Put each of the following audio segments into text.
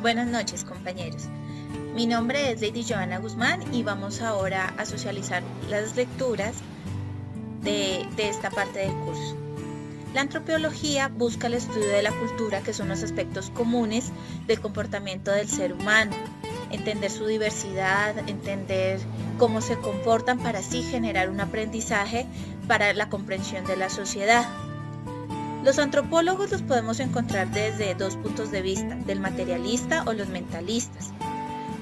Buenas noches, compañeros. Mi nombre es Lady Joana Guzmán y vamos ahora a socializar las lecturas de esta parte del curso. La antropología busca el estudio de la cultura, que son los aspectos comunes del comportamiento del ser humano, entender su diversidad, entender cómo se comportan para así generar un aprendizaje para la comprensión de la sociedad. Los antropólogos los podemos encontrar desde dos puntos de vista, del materialista o los mentalistas.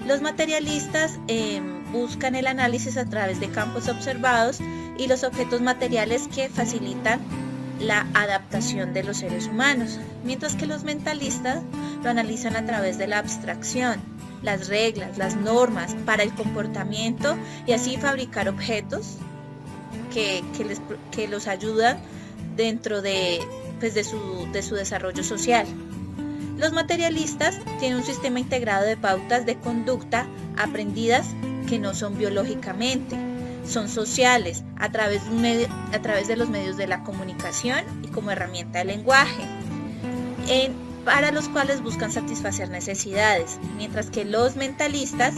Los materialistas buscan el análisis a través de campos observados y los objetos materiales que facilitan la adaptación de los seres humanos, mientras que los mentalistas lo analizan a través de la abstracción, las reglas, las normas para el comportamiento y así fabricar objetos que los ayudan dentro de su desarrollo social. Los materialistas tienen un sistema integrado de pautas de conducta aprendidas que no son biológicamente, son sociales a través de los medios de la comunicación y como herramienta de lenguaje, para los cuales buscan satisfacer necesidades, mientras que los mentalistas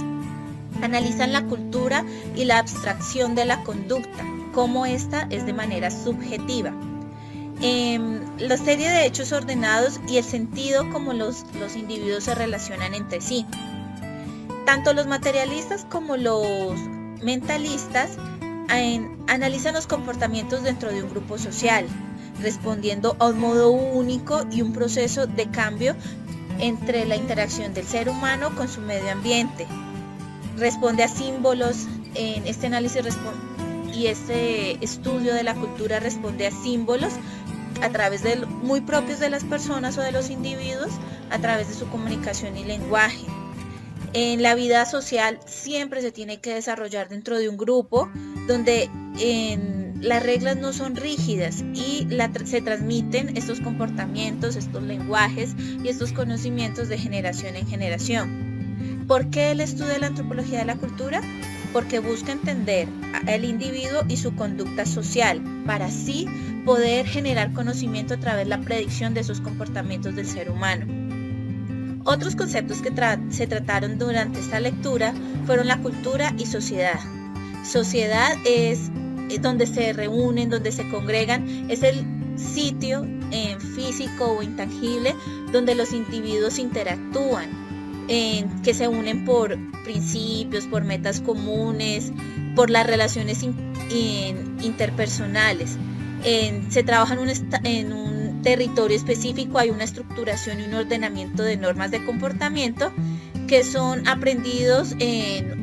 analizan la cultura y la abstracción de la conducta, como esta es de manera subjetiva. La serie de hechos ordenados y el sentido como los individuos se relacionan entre sí. Tanto los materialistas como los mentalistas analizan los comportamientos dentro de un grupo social, respondiendo a un modo único y un proceso de cambio entre la interacción del ser humano con su medio ambiente. Responde a símbolos, en este análisis y este estudio de la cultura responde a símbolos a través de muy propios de las personas o de los individuos, a través de su comunicación y lenguaje. En la vida social siempre se tiene que desarrollar dentro de un grupo donde las reglas no son rígidas y se transmiten estos comportamientos, estos lenguajes y estos conocimientos de generación en generación. ¿Por qué el estudio de la antropología de la cultura? Porque busca entender al individuo y su conducta social, para así poder generar conocimiento a través de la predicción de esos comportamientos del ser humano. Otros conceptos que se trataron durante esta lectura fueron la cultura y sociedad. Sociedad es donde se reúnen, donde se congregan, es el sitio físico o intangible donde los individuos interactúan, que se unen por principios, por metas comunes, por las relaciones interpersonales. Se trabaja en un territorio específico, hay una estructuración y un ordenamiento de normas de comportamiento que son aprendidos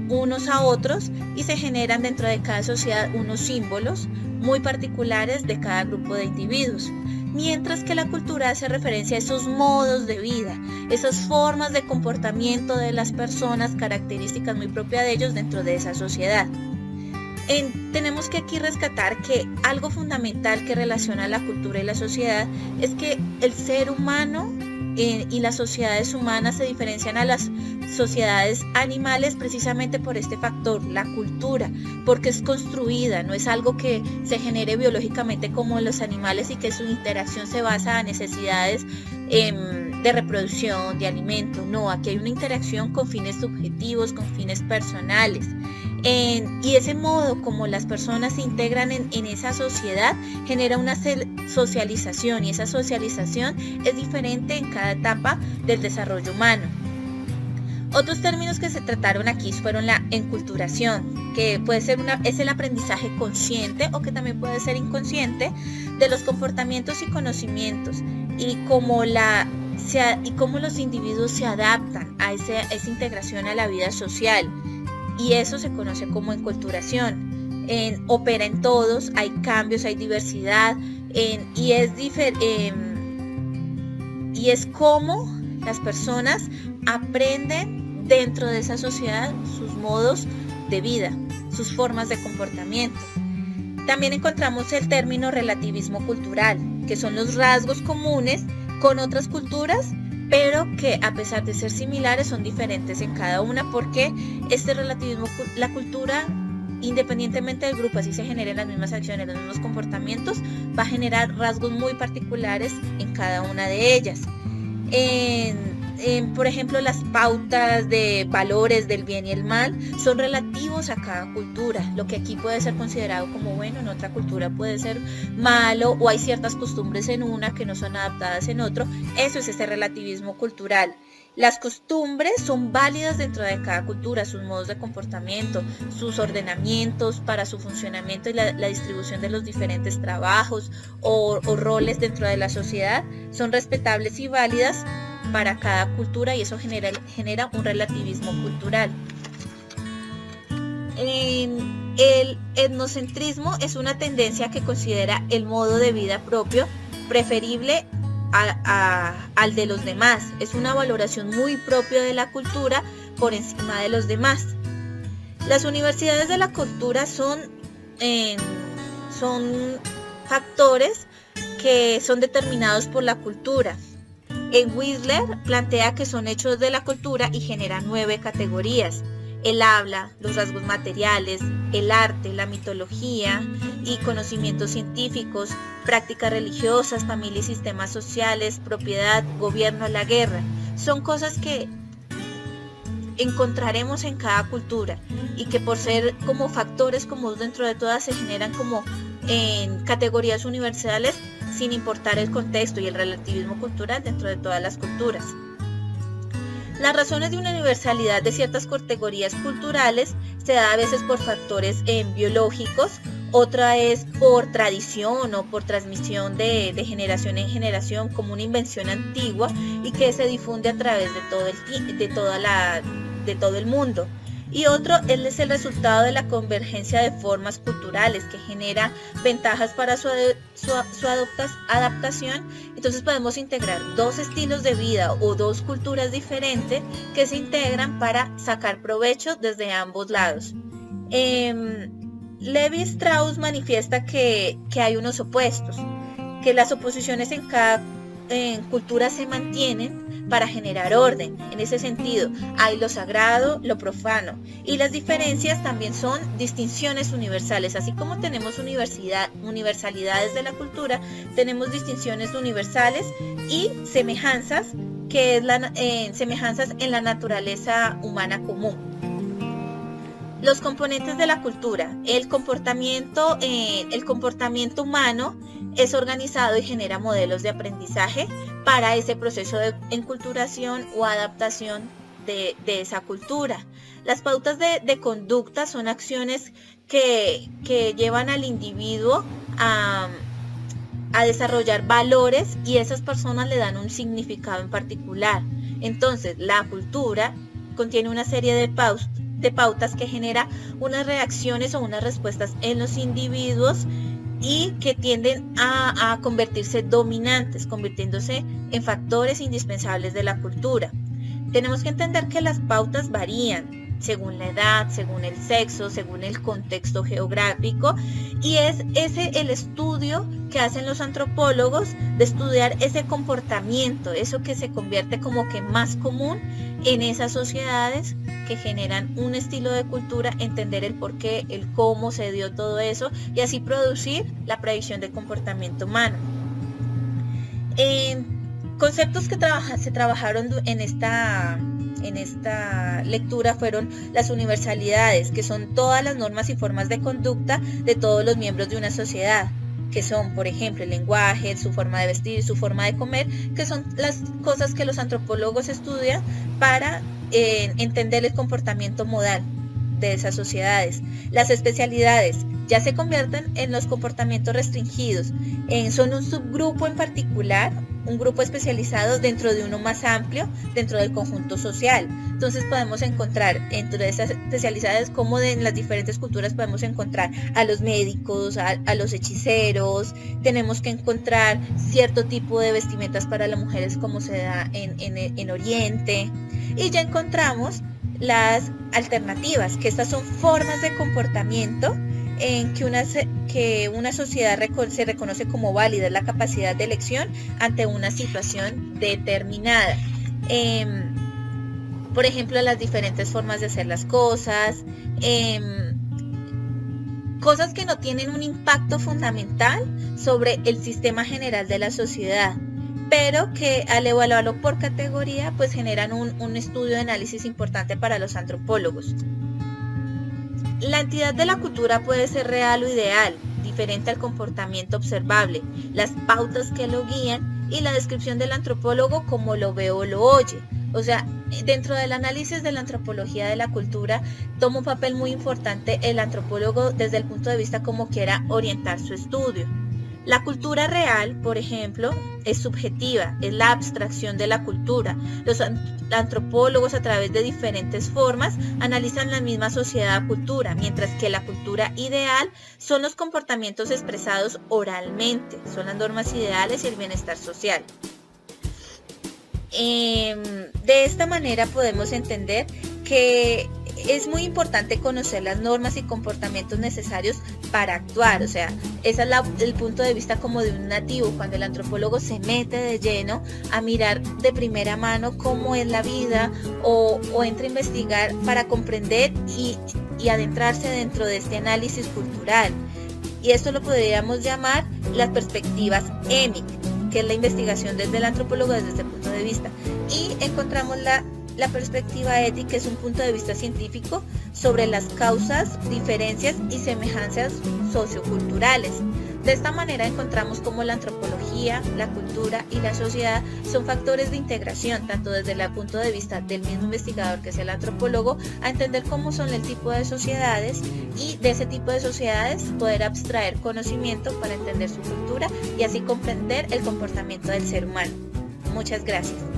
unos a otros y se generan dentro de cada sociedad unos símbolos muy particulares de cada grupo de individuos. Mientras que la cultura hace referencia a esos modos de vida, esas formas de comportamiento de las personas, características muy propias de ellos dentro de esa sociedad. Tenemos que aquí rescatar que algo fundamental que relaciona la cultura y la sociedad es que el ser humano y las sociedades humanas se diferencian a las sociedades animales precisamente por este factor, la cultura, porque es construida, no es algo que se genere biológicamente como los animales y que su interacción se basa en necesidades de reproducción, de alimento. No, aquí hay una interacción con fines subjetivos, con fines personales. Y ese modo como las personas se integran en esa sociedad genera una socialización, y esa socialización es diferente en cada etapa del desarrollo humano. Otros términos que se trataron aquí fueron la enculturación, que es el aprendizaje consciente o que también puede ser inconsciente de los comportamientos y conocimientos y cómo los individuos se adaptan a esa integración a la vida social. Y eso se conoce como enculturación. Opera en todos, hay cambios, hay diversidad, y es como las personas aprenden dentro de esa sociedad sus modos de vida, sus formas de comportamiento. También encontramos el término relativismo cultural, que son los rasgos comunes con otras culturas, pero que a pesar de ser similares son diferentes en cada una, porque este relativismo, la cultura, independientemente del grupo, así se generen las mismas acciones, los mismos comportamientos, va a generar rasgos muy particulares en cada una de ellas. Por ejemplo, las pautas de valores del bien y el mal son relativos a cada cultura. Lo que aquí puede ser considerado como bueno, en otra cultura puede ser malo, o hay ciertas costumbres en una que no son adaptadas en otro. Eso es ese relativismo cultural. Las costumbres son válidas dentro de cada cultura, sus modos de comportamiento, sus ordenamientos para su funcionamiento y la distribución de los diferentes trabajos o roles dentro de la sociedad son respetables y válidas para cada cultura, y eso genera un relativismo cultural. El etnocentrismo es una tendencia que considera el modo de vida propio preferible al de los demás. Es una valoración muy propia de la cultura por encima de los demás. Las universidades de la cultura son factores que son determinados por la cultura. Whistler plantea que son hechos de la cultura y genera 9 categorías: el habla, los rasgos materiales, el arte, la mitología y conocimientos científicos, prácticas religiosas, familia y sistemas sociales, propiedad, gobierno, la guerra. Son cosas que encontraremos en cada cultura y que por ser como factores comunes dentro de todas se generan como en categorías universales sin importar el contexto y el relativismo cultural dentro de todas las culturas. Las razones de una universalidad de ciertas categorías culturales se da a veces por factores biológicos, otra es por tradición o por transmisión de generación en generación, como una invención antigua y que se difunde a través de todo el mundo. Y otro es el resultado de la convergencia de formas culturales que genera ventajas para su adaptación. Entonces podemos integrar 2 estilos de vida o 2 culturas diferentes que se integran para sacar provecho desde ambos lados. Levi Strauss manifiesta que hay unos opuestos, que las oposiciones en cada cultura se mantienen para generar orden. En ese sentido, hay lo sagrado, lo profano, y las diferencias también son distinciones universales. Así como tenemos universalidades de la cultura, tenemos distinciones universales y semejanzas, que es semejanzas en la naturaleza humana común. Los componentes de la cultura. El comportamiento humano es organizado y genera modelos de aprendizaje para ese proceso de enculturación o adaptación de esa cultura. Las pautas de conducta son acciones que llevan al individuo a desarrollar valores, y esas personas le dan un significado en particular. Entonces, la cultura contiene una serie de pautas que genera unas reacciones o unas respuestas en los individuos y que tienden a convertirse dominantes, convirtiéndose en factores indispensables de la cultura. Tenemos que entender que las pautas varían según la edad, según el sexo, según el contexto geográfico, y es ese el estudio que hacen los antropólogos de estudiar ese comportamiento, eso que se convierte como que más común en esas sociedades que generan un estilo de cultura, entender el por qué, el cómo se dio todo eso y así producir la predicción del comportamiento humano. Conceptos que se trabajaron en esta lectura fueron las universalidades, que son todas las normas y formas de conducta de todos los miembros de una sociedad, que son, por ejemplo, el lenguaje, su forma de vestir, su forma de comer, que son las cosas que los antropólogos estudian para entender el comportamiento modal de esas sociedades. Las especialidades ya se convierten en los comportamientos restringidos, son un subgrupo en particular, un grupo especializado dentro de uno más amplio, dentro del conjunto social. Entonces podemos encontrar dentro de esas especialidades, como en las diferentes culturas podemos encontrar a los médicos, a los hechiceros, tenemos que encontrar cierto tipo de vestimentas para las mujeres como se da en Oriente, y ya encontramos las alternativas, que estas son formas de comportamiento en que una sociedad se reconoce como válida, la capacidad de elección ante una situación determinada. Por ejemplo, las diferentes formas de hacer las cosas, cosas que no tienen un impacto fundamental sobre el sistema general de la sociedad, pero que al evaluarlo por categoría, pues generan un estudio de análisis importante para los antropólogos. La entidad de la cultura puede ser real o ideal, diferente al comportamiento observable, las pautas que lo guían y la descripción del antropólogo como lo ve o lo oye. O sea, dentro del análisis de la antropología de la cultura, toma un papel muy importante el antropólogo desde el punto de vista como quiera orientar su estudio. La cultura real, por ejemplo, es subjetiva, es la abstracción de la cultura. Los antropólogos a través de diferentes formas analizan la misma sociedad-cultura, mientras que la cultura ideal son los comportamientos expresados oralmente, son las normas ideales y el bienestar social. De esta manera podemos entender que es muy importante conocer las normas y comportamientos necesarios para actuar, o sea, ese es el punto de vista como de un nativo, cuando el antropólogo se mete de lleno a mirar de primera mano cómo es la vida o entra a investigar para comprender y adentrarse dentro de este análisis cultural. Y esto lo podríamos llamar las perspectivas EMIC, que es la investigación desde el antropólogo desde este punto de vista. Y encontramos la perspectiva ética, que es un punto de vista científico sobre las causas, diferencias y semejanzas socioculturales. De esta manera encontramos cómo la antropología, la cultura y la sociedad son factores de integración, tanto desde el punto de vista del mismo investigador, que es el antropólogo, a entender cómo son el tipo de sociedades y de ese tipo de sociedades poder abstraer conocimiento para entender su cultura y así comprender el comportamiento del ser humano. Muchas gracias.